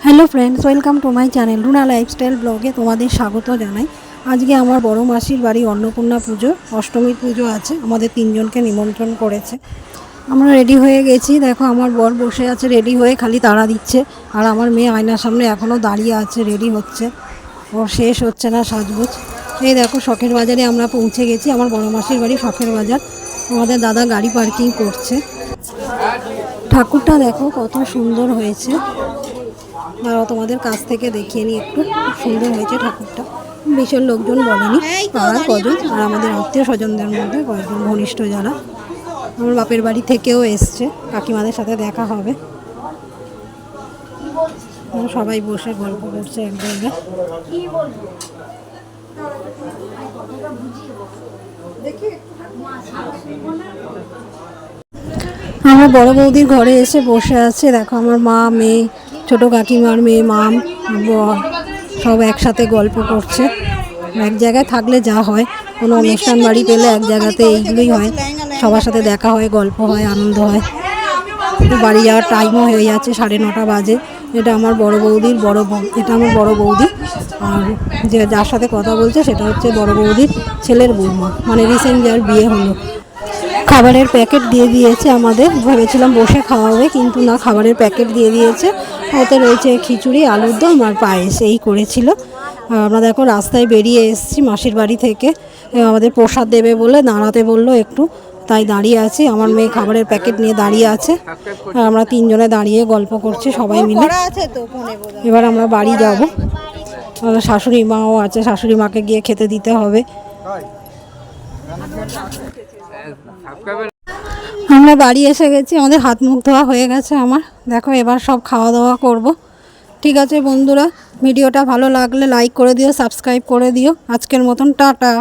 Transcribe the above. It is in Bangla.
Hello friends, welcome to my channel Runa lifestyle ব্লগে তোমাদের স্বাগত জানাই। আজকে আমার বড় মাসির বাড়ি অন্নপূর্ণা পুজো, অষ্টমীর পুজো আছে। আমাদের তিনজনকে নিমন্ত্রণ করেছে। আমরা রেডি হয়ে গেছি। দেখো আমার বর বসে আছে রেডি হয়ে, খালি তাড়া দিচ্ছে। আর আমার মেয়ে আয়নার সামনে এখনও দাঁড়িয়ে আছে, রেডি হচ্ছে। ওর শেষ হচ্ছে না সাজগোজ। এই দেখো শখের বাজারে আমরা পৌঁছে গেছি। আমার বড় মাসির বাড়ি শখের বাজার। আমাদের দাদা গাড়ি পার্কিং করছে। ঠাকুরটা দেখো কত সুন্দর হয়েছে। আর তোমাদের কাছ থেকে দেখিয়ে নিই একটু। খুব সুন্দর হয়েছে ঠাকুরটা। বিশাল লোকজন বলেনি, পাড়ার কজন আর আমাদের আত্মীয় স্বজনদের মধ্যে কয়েকজন ঘনিষ্ঠ যারা। আমার বাপের বাড়ি থেকেও এসছে, কাকিমাদের সাথে দেখা হবে। সবাই বসে গল্প করছে এক জায়গায়। আমার বড় বৌদির ঘরে এসে বসে আছে। দেখো আমার মা, মেয়ে, ছোট কাকিমার মেয়ে, মাম, সব একসাথে গল্প করছে। এক জায়গায় থাকলে যা হয়, কোনো অনুষ্ঠান বাড়ি পেলে এক জায়গাতে এইগুলোই হয়। সবার সাথে দেখা হয়, গল্প হয়, আনন্দ হয়। বাড়ি যাওয়ার টাইমও হয়ে যাচ্ছে, 9:30 বাজে। এটা আমার বড় বৌদির এটা আমার বড় বৌদি। আর যার সাথে কথা বলছে সেটা হচ্ছে বড় বৌদির ছেলের বৌমা, মানে রিসেন্ট যার বিয়ে হলো। খাবারের প্যাকেট দিয়ে দিয়েছে আমাদের। ভেবেছিলাম বসে খাওয়া হবে, কিন্তু না, খাবারের প্যাকেট দিয়ে দিয়েছে। ওতে রয়েছে খিচুড়ি, আলুর দম আর পায়েস, এই করেছিল। আমরা দেখো রাস্তায় বেরিয়ে এসেছি মাসির বাড়ি থেকে। আমাদের প্রসাদ দেবে বলে দাঁড়াতে বললো একটু, তাই দাঁড়িয়ে আছি। আমার মেয়ে খাবারের প্যাকেট নিয়ে দাঁড়িয়ে আছে। আর আমরা তিনজনে দাঁড়িয়ে গল্প করছি সবাই মিলে। এবার আমরা বাড়ি যাব। শাশুড়ি মাও আছে, শাশুড়ি মাকে গিয়ে খেতে দিতে হবে। আমরা বাড়ি এসে গেছি, আমাদের হাত মুখ ধোয়া হয়ে গেছে আমার। দেখো এবার সব খাওয়া দাওয়া করব। ঠিক আছে বন্ধুরা, ভিডিওটা ভালো লাগলে লাইক করে দিও, সাবস্ক্রাইব করে দিও। আজকের মতন টাটা।